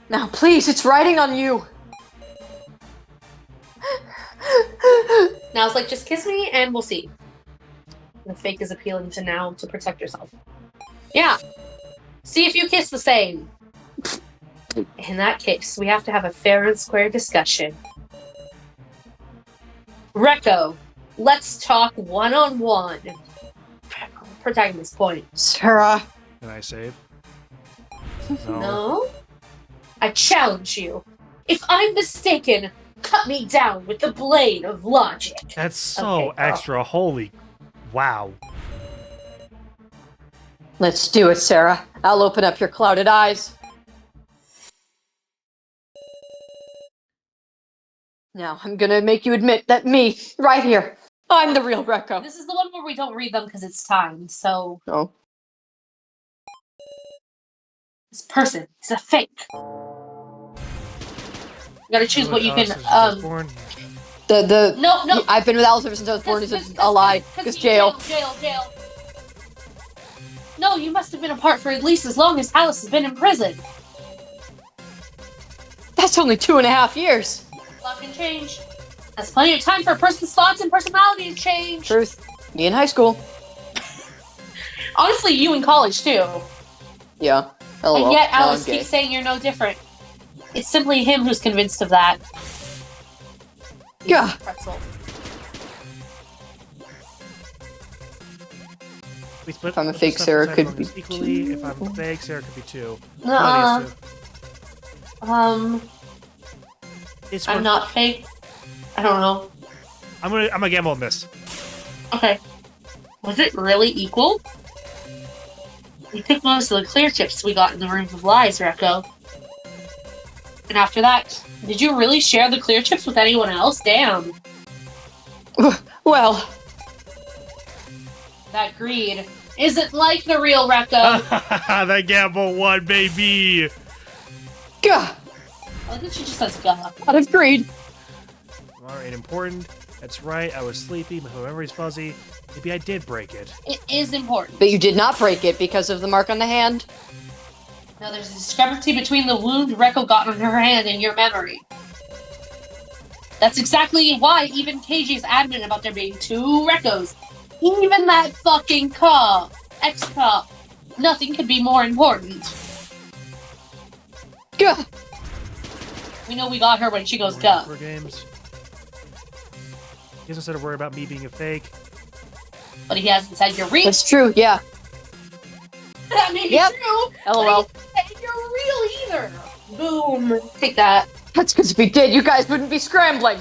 Now, please, it's riding on you. Now it's like, just kiss me and we'll see. The fake is appealing to now to protect yourself. Yeah. See if you kiss the same. In that case, we have to have a fair and square discussion. Rekko, let's talk one-on-one. Protagonist point. Sarah. Can I save? No? I challenge you. If I'm mistaken, cut me down with the blade of logic. That's so Okay, extra. Holy wow. Let's do it, Sarah. I'll open up your clouded eyes. Now, I'm gonna make you admit that me, right here, I'm the real Rekko. This is the one where we don't read them because it's timed, so... Oh. This person is a fake. You gotta choose what you can, No. I've been with Alice ever since I was born. Is a lie. Because jail. Jail. No, you must have been apart for at least as long as Alice has been in prison. That's only 2.5 years. Lot can change. That's plenty of time for a person's thoughts and personality to change. Truth. Me in high school. Honestly, you in college too. Yeah. LOL. And yet No, Alice I'm gay. keeps saying you're no different. It's simply him who's convinced of that. Yeah. Pretzel. We split If I'm a the fake, stuff Sarah inside could among be us equally. If I'm 2. fake, Sarah could be 2. Nuh-uh. One of these two. It's I'm not fake. I don't know. I'm gonna gamble on this. Okay. Was it really equal? We took most of the clear chips we got in the room of lies, Rekko. And after that, did you really share the clear chips with anyone else? Damn. Well, That greed isn't like the real Rekko. That gamble won, baby. gah, I think she just says "gah." out of greed. Alright, important. That's right, I was sleepy, my memory's fuzzy. Maybe I did break it. It is important. But you did not break it because of the mark on the hand. Now there's a discrepancy between the wound Rekko got on her hand and your memory. That's exactly why even KG's adamant about there being 2 Rekkos. Even that fucking cop, ex-cop. Nothing could be more important. Gah. We know we got her when she goes "gah." For games. He hasn't said to worry about me being a fake. But he hasn't said you're real. That's true, yeah. That may be Yep. true. LOL. But he hasn't said you're real either. Boom. Take that. That's because if he did, you guys wouldn't be scrambling.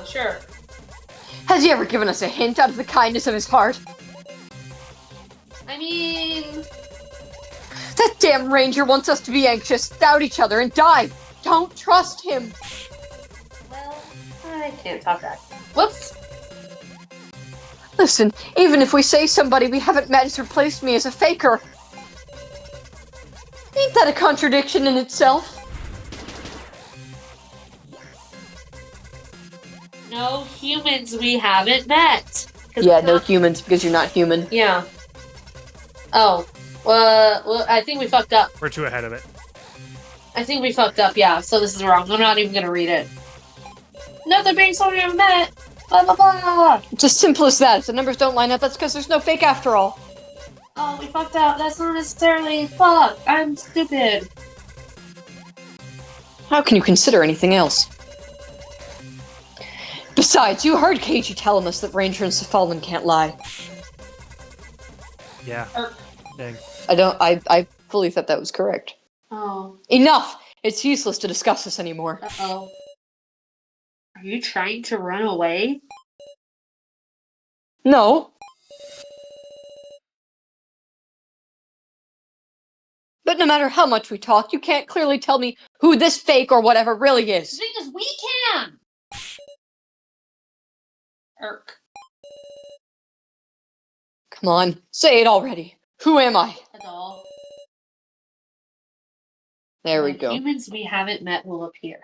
Sure. Has he ever given us a hint out of the kindness of his heart? I mean... That damn ranger wants us to be anxious, doubt each other, and die. Don't trust him. Well, I can't talk that. Whoops. Listen, even if we say somebody we haven't met has replaced me as a faker, ain't that a contradiction in itself? No humans we haven't met. Yeah, no humans because you're not human. Yeah. Oh. Well, I think we fucked up. We're too ahead of it. I think we fucked up, yeah. So this is wrong. I'm not even gonna read it. No, they're being someone we haven't met. Blah, blah, blah. It's as simple as that. If the numbers don't line up, that's because there's no fake after all. Oh, we fucked up. That's not necessarily. Fuck. I'm stupid. How can you consider anything else? Besides, you heard Keiji telling us that Ranger and Cephalin can't lie. Yeah. Er. Dang. I fully thought that was correct. Oh. Enough! It's useless to discuss this anymore. Uh-oh. Are you trying to run away? No. But no matter how much we talk, you can't clearly tell me who this fake or whatever really is. Because we can! Irk. Come on, say it already. Who am I? A doll. There we The go. Humans we haven't met will appear.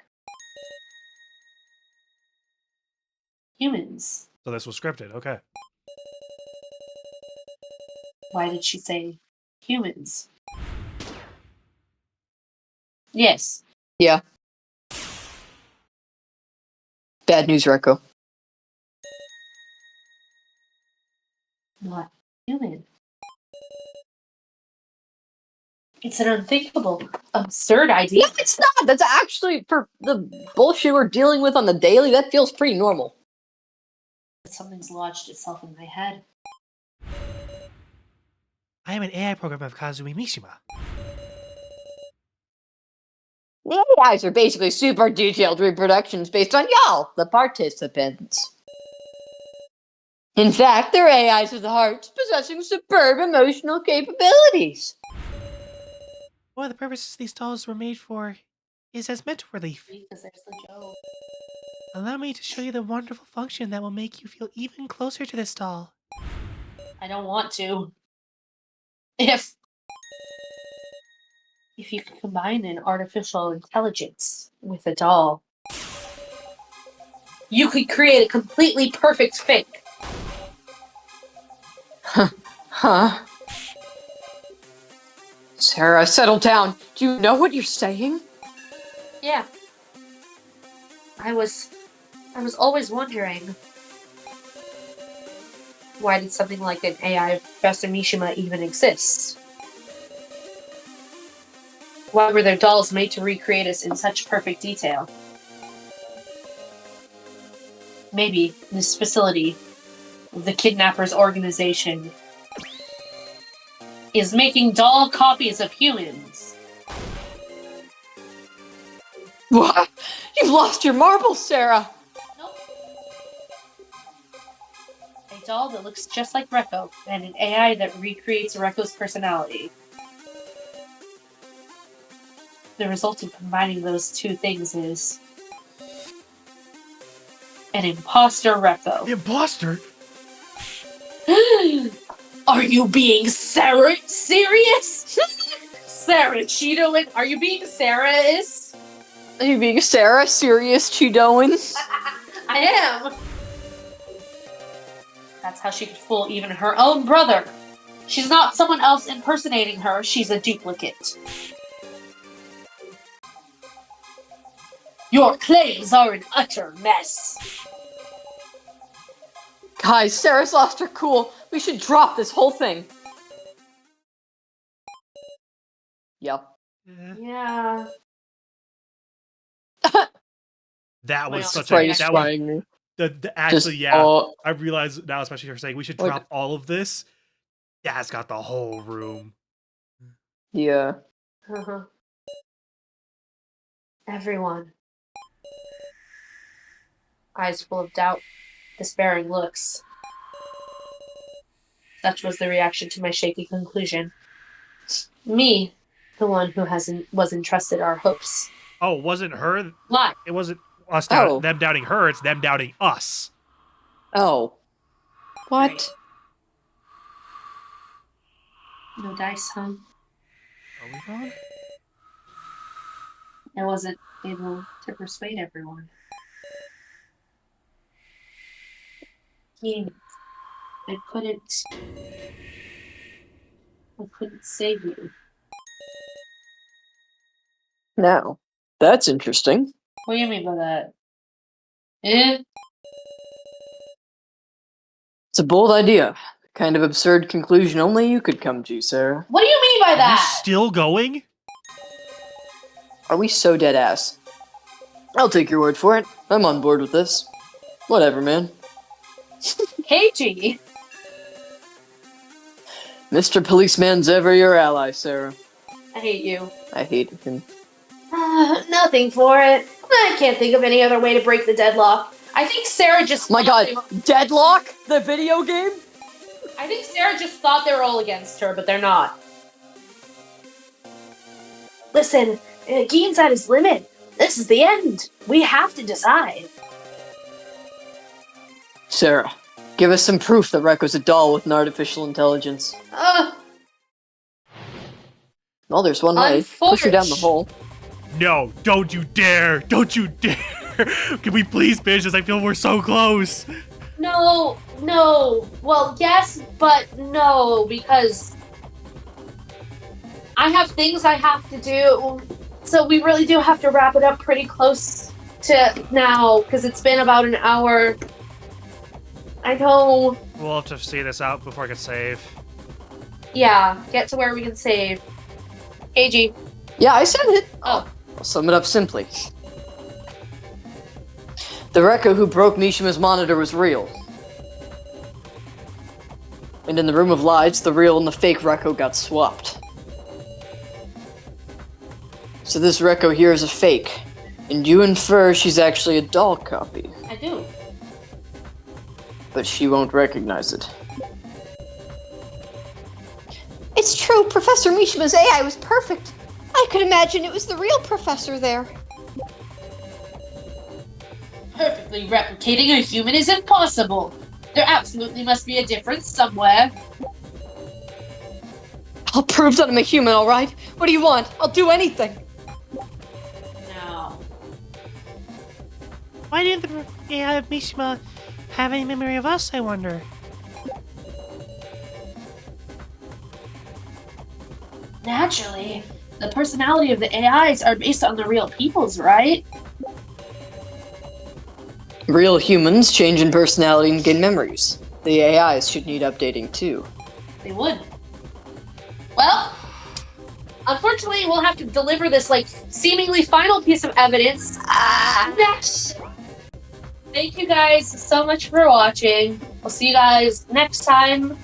Humans. So this was scripted. Okay. Why did she say humans? Yes. Yeah. Bad news, Rekko. Not human. It's an unthinkable, absurd idea. No, it's not! That's actually, for the bullshit we're dealing with on the daily, that feels pretty normal. Something's lodged itself in my head. I am an AI program of Kazumi Mishima. The AIs are basically super detailed reproductions based on y'all, the participants. In fact, they're AIs with hearts possessing superb emotional capabilities. One of the purposes these dolls were made for is as mental relief. Because there's the joke. Allow me to show you the wonderful function that will make you feel even closer to this doll. I don't want to. If you could combine an artificial intelligence with a doll, you could create a completely perfect fake. Huh? Sarah, settle down. Do you know what you're saying? Yeah. I was always wondering, why did something like an AI Professor Mishima even exist? Why were their dolls made to recreate us in such perfect detail? Maybe this facility, the kidnappers' organization, is making doll copies of humans. What? You've lost your marbles, Sarah. Nope. A doll that looks just like Rekko, and an AI that recreates Rekko's personality. The result of combining those two things is an imposter Rekko. Imposter? Are you being serious? Sarah Cheeto, are you being serious? Are you being Sarah? Serious Chidoin? I am. That's how she could fool even her own brother. She's not someone else impersonating her, she's a duplicate. Your claims are an utter mess. Guys, Sarah's lost her cool. We should drop this whole thing. Yep. Yeah. That was Well, such sorry, a just that was me. the actually Just yeah. all- I realize now, especially her saying we should Like- drop all of this. Yeah, it's got the whole room. Yeah. Uh-huh. Everyone. Eyes full of doubt, despairing looks. Such was the reaction to my shaky conclusion. Me, the one who was entrusted our hopes. Oh, it wasn't her. Why? It wasn't us Oh. them doubting her. It's them doubting us. Oh. What? Right. No dice, huh? Are we wrong? I wasn't able to persuade everyone. Humans. I couldn't save you. Now, that's interesting. What do you mean by that? Eh? It's a bold idea. Kind of absurd conclusion only you could come to, Sarah. What do you mean by Are you that? still going? Are we so dead ass? I'll take your word for it. I'm on board with this. Whatever, man. KG. Mr. Policeman's ever your ally, Sarah. I hate you. I hated him. Nothing for it. I can't think of any other way to break the deadlock. I think Sarah just My god, Deadlock? The video game? I think Sarah just thought they were all against her, but they're not. Listen, Gayme's at his limit. This is the end. We have to decide. Sarah, give us some proof that Rekko's a doll with an artificial intelligence. Well, there's one way. Push her down the hole. No, don't you dare! Don't you dare! Can we please finish this? I feel we're so close. No. Well, yes, but no, because I have things I have to do. So we really do have to wrap it up pretty close to now, because it's been about an hour. I know. We'll have to see this out before I can save. Yeah, get to where we can save. AG. Yeah, I said it. Oh. I'll sum it up simply. The Rekko who broke Mishima's monitor was real. And in the Room of Lies, the real and the fake Rekko got swapped. So this Rekko here is a fake, and you infer she's actually a doll copy. I do. But she won't recognize it. It's true, Professor Mishima's AI was perfect. I could imagine it was the real professor there. Perfectly replicating a human is impossible. There absolutely must be a difference somewhere. I'll prove that I'm a human, alright? What do you want? I'll do anything. No. Why didn't the AI of Mishima have any memory of us, I wonder? Naturally. The personality of the AIs are based on the real people's, right? Real humans change in personality and gain memories. The AIs should need updating too. They would. Well, unfortunately, we'll have to deliver this, seemingly final piece of evidence next. Thank you guys so much for watching. We'll see you guys next time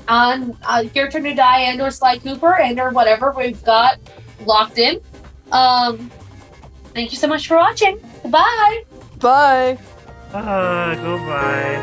on Your Turn to Die and/or Sly Cooper and/or whatever we've got locked in. Thank you so much for watching. Goodbye. Bye! Goodbye.